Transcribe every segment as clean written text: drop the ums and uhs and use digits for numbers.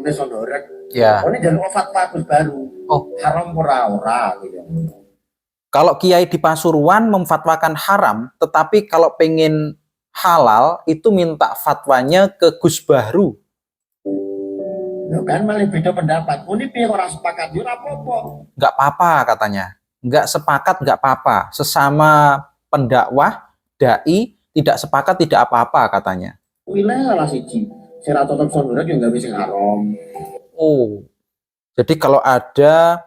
ngaramne sondorek. Ya. Oh, ini jalur fatwa Gus Baru. Oh, haram ora gitu. Kalau kiai di Pasuruan memfatwakan haram, tetapi kalau pengen halal itu minta fatwanya ke Gus Bahru. Ya kan malah beda pendapat. Ini piye ora sepakat yo ora apa-apa. Nggak apa-apa katanya. Nggak sepakat nggak apa-apa. Sesama pendakwah, dai, tidak sepakat tidak apa-apa katanya. Wilayah lah siji. Sira tetep sondorek yo gawe sing haram. Oh. Jadi kalau ada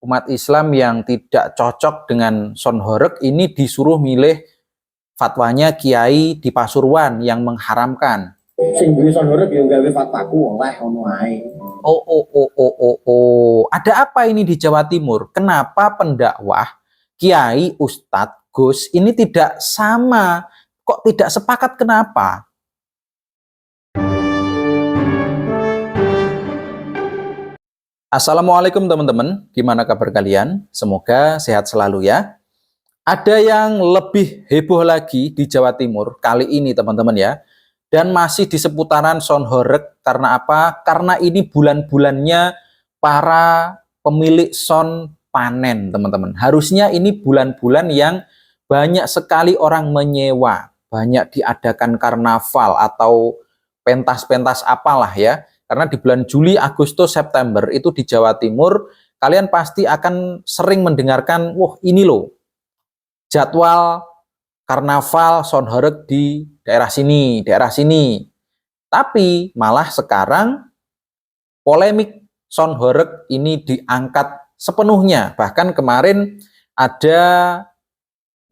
umat Islam yang tidak cocok dengan sonhorek, ini disuruh milih fatwanya kiai di Pasuruan yang mengharamkan. Sing duwe sondorek yo gawe fatwaku oleh ngono ae. Ada apa ini di Jawa Timur? Kenapa pendakwah, kiai, ustadz, gus ini tidak sama? Kok tidak sepakat kenapa? Assalamualaikum teman-teman, gimana kabar kalian? Semoga sehat selalu ya. Ada yang lebih heboh lagi di Jawa Timur kali ini teman-teman ya. Dan masih di seputaran sonhorek, karena apa? Karena ini bulan-bulannya para pemilik son panen teman-teman. Harusnya ini bulan-bulan yang banyak sekali orang menyewa. Banyak diadakan karnaval atau pentas-pentas apalah ya. Karena di bulan Juli, Agustus, September itu di Jawa Timur, kalian pasti akan sering mendengarkan, wah ini loh, jadwal karnaval sonhorek di daerah sini, daerah sini. Tapi malah sekarang polemik sonhorek ini diangkat sepenuhnya. Bahkan kemarin ada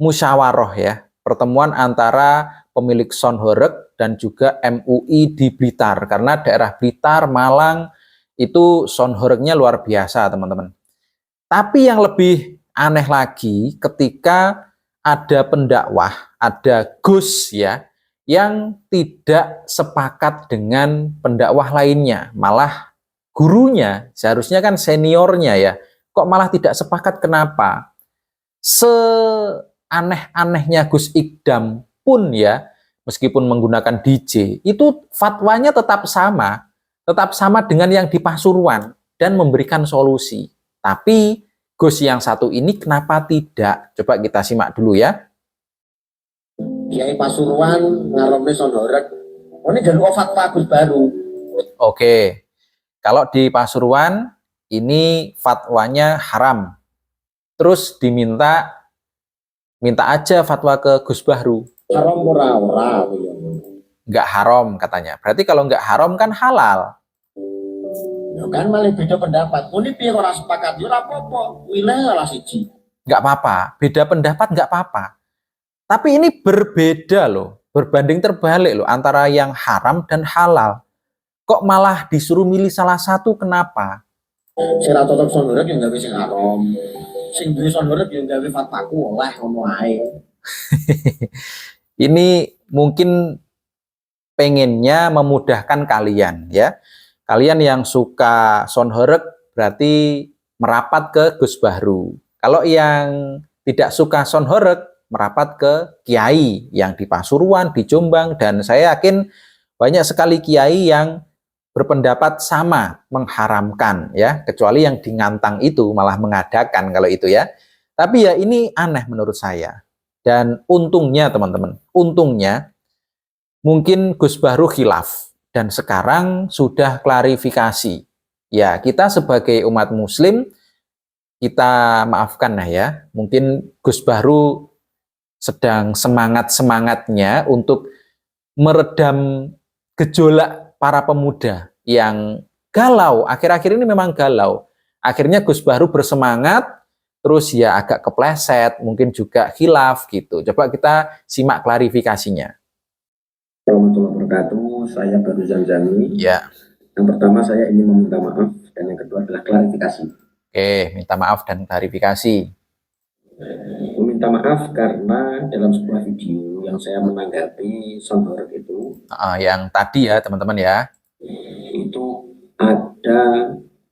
musyawarah ya, pertemuan antara pemilik sonhorek dan juga MUI di Blitar, karena daerah Blitar, Malang itu sonhoreknya luar biasa teman-teman. Tapi yang lebih aneh lagi ketika ada pendakwah, ada gus ya, yang tidak sepakat dengan pendakwah lainnya, malah gurunya, seharusnya kan seniornya ya, kok malah tidak sepakat. Kenapa? Seaneh-anehnya Gus Ikdam pun ya, meskipun menggunakan DJ, itu fatwanya tetap sama dengan yang di Pasuruan dan memberikan solusi. Tapi Gus yang satu ini kenapa tidak? Coba kita simak dulu ya. Kiai Pasuruan ngaramne sondorek. Oh, ini jalur fatwa Gus Baru. Oke. Kalau di Pasuruan ini fatwanya haram. Terus minta aja fatwa ke Gus Bahru. Haram ora. Nggak haram katanya. Berarti kalau nggak haram kan halal. Ya kan malah beda pendapat. Ini piye ora sepakat yo ora apa-apa. Wilayah lah siji. Nggak apa-apa. Beda pendapat nggak apa-apa. Tapi ini berbeda loh. Berbanding terbalik loh antara yang haram dan halal. Kok malah disuruh milih salah satu, kenapa? Sira tetep sondorek yo gawe sing haram. Sing duwe sondorek yo gawe fatwaku oleh ngono ae. Ini mungkin pengennya memudahkan kalian ya. Kalian yang suka sonhorek berarti merapat ke Gus Bahru. Kalau yang tidak suka sonhorek merapat ke kiai yang di Pasuruan, di Jombang, dan saya yakin banyak sekali kiai yang berpendapat sama mengharamkan ya, kecuali yang di Ngantang itu malah mengadakan kalau itu ya. Tapi ya ini aneh menurut saya. Dan untungnya teman-teman, untungnya mungkin Gus Bahru khilaf dan sekarang sudah klarifikasi. Ya, kita sebagai umat muslim kita maafkan lah ya. Mungkin Gus Bahru sedang semangat-semangatnya untuk meredam gejolak para pemuda yang galau. Akhir-akhir ini memang galau. Akhirnya Gus Bahru bersemangat, terus ya agak kepleset, mungkin juga khilaf gitu. Coba kita simak klarifikasinya. Warahmatullahi wabarakatuh. Saya Baru Zamzami. Ya. Yang pertama saya ingin meminta maaf dan yang kedua adalah klarifikasi. Oke, minta maaf dan klarifikasi. Meminta maaf karena dalam sebuah video yang saya menanggapi sonhorek itu, yang tadi ya teman-teman ya, itu ada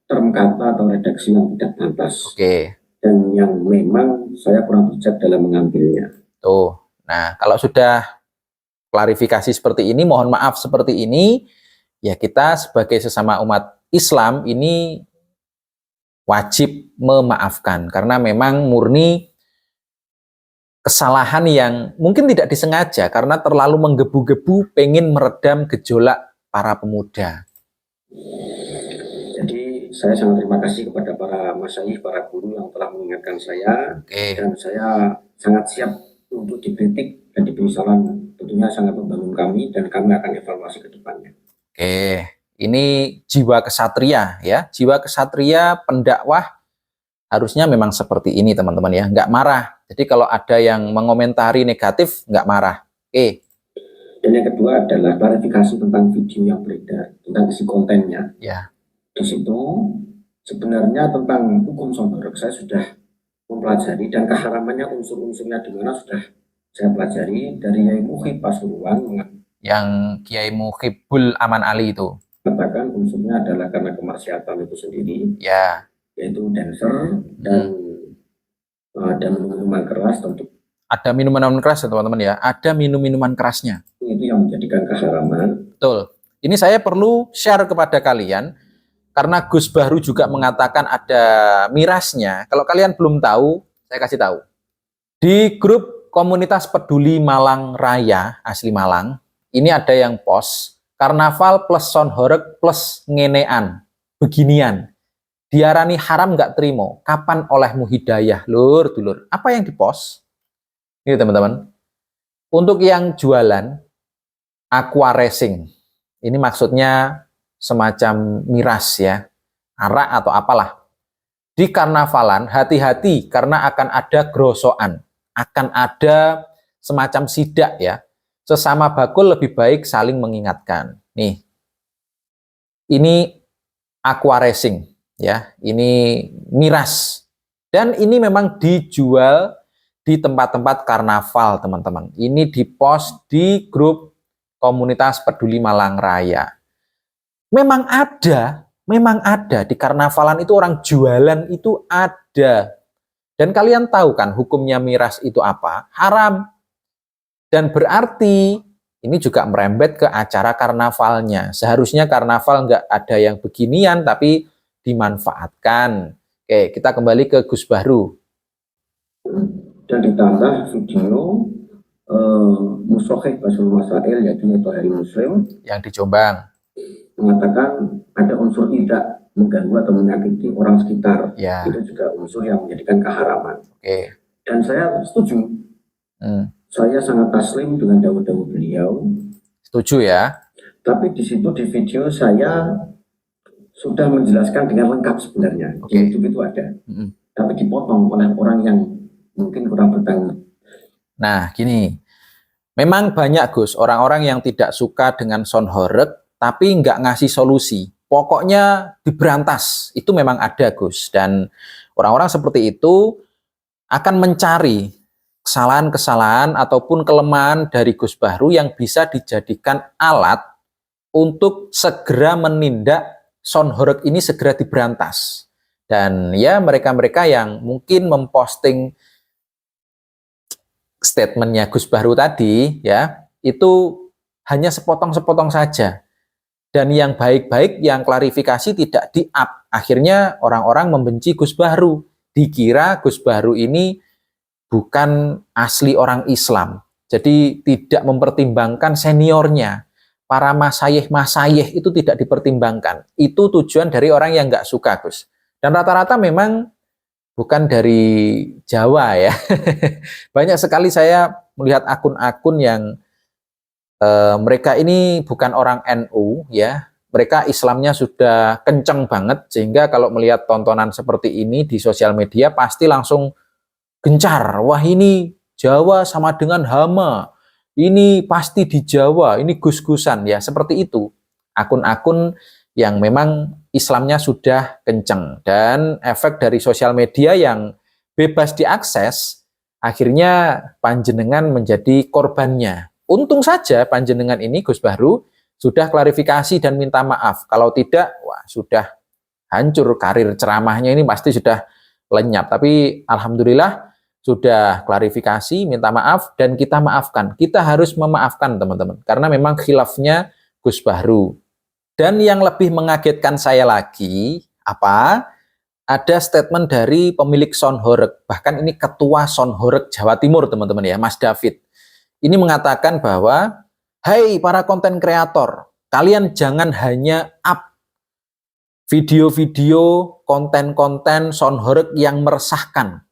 term kata atau redaksi yang tidak pantas. Oke. Dan yang memang saya kurang bijak dalam mengambilnya. Tuh. Nah, kalau sudah klarifikasi seperti ini, mohon maaf seperti ini, ya kita sebagai sesama umat Islam ini wajib memaafkan karena memang murni kesalahan yang mungkin tidak disengaja karena terlalu menggebu-gebu pengen meredam gejolak para pemuda. Jadi saya sangat terima kasih kepada para masyayikh, para guru yang telah mengingatkan saya. Dan saya sangat siap untuk dikritik dan diberi saran, tentunya sangat membangun kami dan kami akan evaluasi ke depannya. Ini jiwa kesatria ya, jiwa kesatria pendakwah harusnya memang seperti ini teman-teman ya, nggak marah. Jadi kalau ada yang mengomentari negatif, nggak marah. Dan yang kedua adalah klarifikasi tentang video yang beredar, tentang isi kontennya. Ya. Di situ sebenarnya tentang hukum Sonhoreg saya sudah mempelajari dan keharamannya unsur-unsurnya di mana sudah saya pelajari dari Yai Muhib Pasuruan. Yang Kiai Muhibul Aman Ali itu. Katakan unsurnya adalah karena kemaksiatan itu sendiri. Ya. Yaitu dancer dan ada minuman keras tentu. Ada minuman keras ya teman-teman ya. Ada minuman kerasnya. Itu yang menjadikan keharaman. Betul. Ini saya perlu share kepada kalian karena Gus Bahru juga mengatakan ada mirasnya. Kalau kalian belum tahu, saya kasih tahu. Di grup komunitas peduli Malang Raya asli Malang, ini ada yang post karnaval plus Sonhoreg plus ngenean, beginian. Diarani haram nggak terima, kapan olehmu hidayah, lur, dulur. Apa yang dipost? Ini teman-teman. Untuk yang jualan aqua racing, ini maksudnya semacam miras ya, arak atau apalah. Di karnavalan hati-hati karena akan ada gerosokan, akan ada semacam sidak ya. Sesama bakul lebih baik saling mengingatkan. Nih, ini aqua racing. Ya, ini miras. Dan ini memang dijual di tempat-tempat karnaval, teman-teman. Ini dipost di grup komunitas peduli Malang Raya. Memang ada di karnavalan itu orang jualan itu ada. Dan kalian tahu kan hukumnya miras itu apa? Haram. Dan berarti ini juga merembet ke acara karnavalnya. Seharusnya karnaval nggak ada yang beginian, tapi dimanfaatkan. Oke, kita kembali ke Gus Bahru. Dan ditambah video Musokheh Basul Masail, yaitu Hari Muslim yang di Jombang mengatakan ada unsur tidak mengganggu atau menyakiti orang sekitar. Ya. Itu juga unsur yang menjadikan keharaman. Dan saya setuju. Saya sangat taslim dengan dawuh-dawuh beliau. Setuju ya. Tapi di situ di video saya sudah menjelaskan dengan lengkap sebenarnya. Di YouTube itu ada. Tapi dipotong oleh orang yang mungkin kurang bertanggung. Nah, gini. Memang banyak Gus, orang-orang yang tidak suka dengan Sonhoreg tapi nggak ngasih solusi. Pokoknya diberantas. Itu memang ada Gus. Dan orang-orang seperti itu akan mencari kesalahan-kesalahan ataupun kelemahan dari Gus Bahru yang bisa dijadikan alat untuk segera menindak Sonhoreg ini segera diberantas. Dan ya mereka-mereka yang mungkin memposting statementnya Gus Bahru tadi ya, itu hanya sepotong-sepotong saja. Dan yang baik-baik, yang klarifikasi tidak di-up. Akhirnya orang-orang membenci Gus Bahru. Dikira Gus Bahru ini bukan asli orang Islam. Jadi tidak mempertimbangkan seniornya. Para masayih itu tidak dipertimbangkan. Itu tujuan dari orang yang nggak suka, Gus. Dan rata-rata memang bukan dari Jawa ya. Banyak sekali saya melihat akun-akun yang mereka ini bukan orang NU ya. Mereka Islamnya sudah kenceng banget sehingga kalau melihat tontonan seperti ini di sosial media pasti langsung gencar. Wah, ini Jawa sama dengan hama. Ini pasti di Jawa, ini gus-gusan ya, seperti itu. Akun-akun yang memang Islamnya sudah kenceng dan efek dari sosial media yang bebas diakses, akhirnya panjenengan menjadi korbannya. Untung saja panjenengan ini Gus Bahru sudah klarifikasi dan minta maaf. Kalau tidak, wah sudah hancur karir ceramahnya ini pasti sudah lenyap. Tapi alhamdulillah sudah klarifikasi, minta maaf, dan kita maafkan. Kita harus memaafkan teman-teman, karena memang khilafnya Gus Bahru. Dan yang lebih mengagetkan saya lagi, apa? Ada statement dari pemilik Sonhoreg, bahkan ini ketua Sonhoreg Jawa Timur, teman-teman ya, Mas David. Ini mengatakan bahwa, hai para konten kreator, kalian jangan hanya up video-video, konten-konten Sonhoreg yang meresahkan.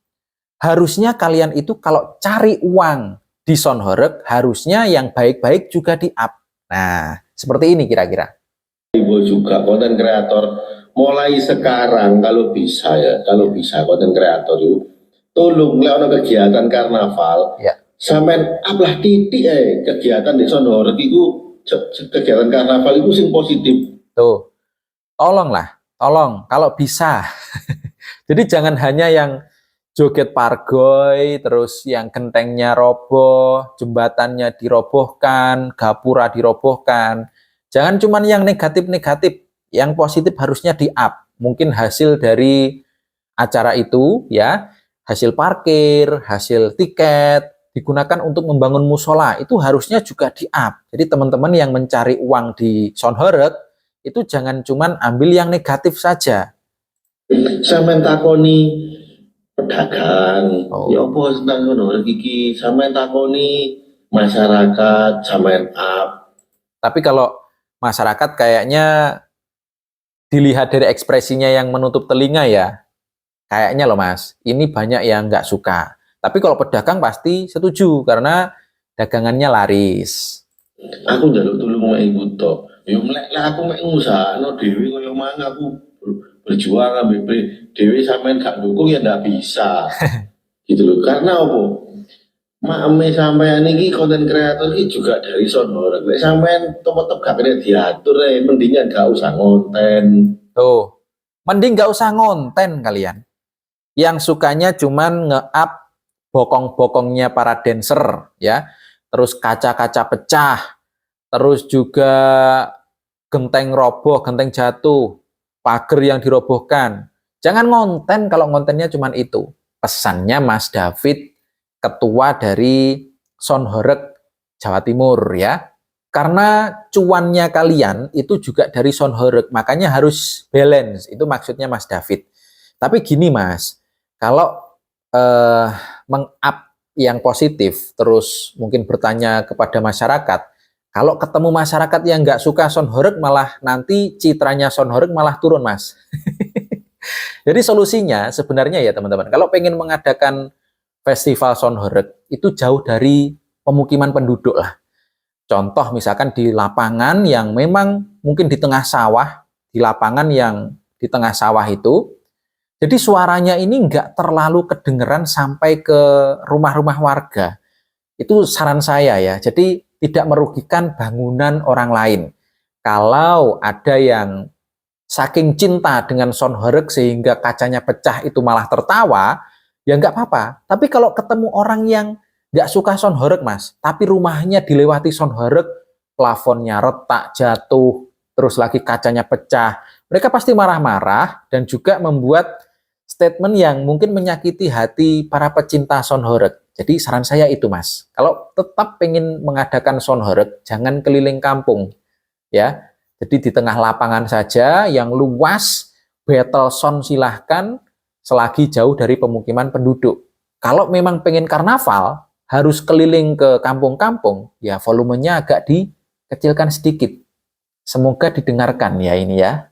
Harusnya kalian itu kalau cari uang di Sonhoreg, harusnya yang baik-baik juga di-up. Nah, seperti ini kira-kira. Ibu juga konten kreator mulai sekarang kalau bisa ya, kalau bisa konten kreator itu tolong lewat kegiatan karnaval Ya. sampai ablah titik kegiatan di Sonhoreg itu kegiatan karnaval itu sing positif. Tuh, tolonglah, tolong kalau bisa. Jadi jangan hanya yang joget pargoy, terus yang gentengnya roboh, jembatannya dirobohkan, gapura dirobohkan. Jangan cuman yang negatif-negatif, yang positif harusnya di-up. Mungkin hasil dari acara itu, ya, hasil parkir, hasil tiket, digunakan untuk membangun musola, itu harusnya juga di-up. Jadi teman-teman yang mencari uang di Sonhoreg, itu jangan cuman ambil yang negatif saja. Sampai takoni pedagang, ya apa tentang Sonhoreg iki, sampai takoni masyarakat, sampai up. Tapi kalau masyarakat kayaknya dilihat dari ekspresinya yang menutup telinga ya, kayaknya loh Mas, ini banyak yang nggak suka. Tapi kalau pedagang pasti setuju karena dagangannya laris. Aku njaluk tulung mek iku tok. Ya mlek lah aku mek ngusahakno dhewe kaya mang aku berjuang ambek dhewe sampean gak dukung ya ndak bisa. Gitu loh. Karena apa? Mame sampean iki konten kreator iki juga dari Sonhoreg. Nek sampean tetep gak kena diatur mendingan gak usah ngonten. Tuh, mending nggak usah ngonten kalian. Yang sukanya cuman nge-up bokong-bokongnya para dancer, ya. Terus kaca-kaca pecah, terus juga genteng roboh, genteng jatuh, pagar yang dirobohkan. Jangan ngonten kalau ngontennya cuman itu. Pesannya Mas David, ketua dari Sonhoreg Jawa Timur ya. Karena cuannya kalian itu juga dari Sonhoreg, makanya harus balance. Itu maksudnya Mas David. Tapi gini Mas, kalau meng-up yang positif, terus mungkin bertanya kepada masyarakat, kalau ketemu masyarakat yang nggak suka Sonhoreg, malah nanti citranya Sonhoreg malah turun Mas. Jadi solusinya sebenarnya ya teman-teman, kalau pengen mengadakan festival Sonhoreg, itu jauh dari pemukiman penduduk lah. Contoh misalkan di lapangan yang memang mungkin di tengah sawah, di lapangan yang di tengah sawah itu, jadi suaranya ini nggak terlalu kedengeran sampai ke rumah-rumah warga. Itu saran saya ya, jadi tidak merugikan bangunan orang lain. Kalau ada yang saking cinta dengan Sonhoreg sehingga kacanya pecah itu malah tertawa, ya nggak apa-apa. Tapi kalau ketemu orang yang nggak suka Sonhoreg Mas, tapi rumahnya dilewati Sonhoreg, plafonnya retak, jatuh, terus lagi kacanya pecah, mereka pasti marah-marah dan juga membuat statement yang mungkin menyakiti hati para pecinta Sonhoreg. Jadi saran saya itu Mas, kalau tetap pengen mengadakan Sonhoreg, jangan keliling kampung ya. Jadi di tengah lapangan saja yang luas, battle sound silahkan selagi jauh dari pemukiman penduduk. Kalau memang pengen karnaval, harus keliling ke kampung-kampung, ya volumenya agak dikecilkan sedikit. Semoga didengarkan ya ini ya.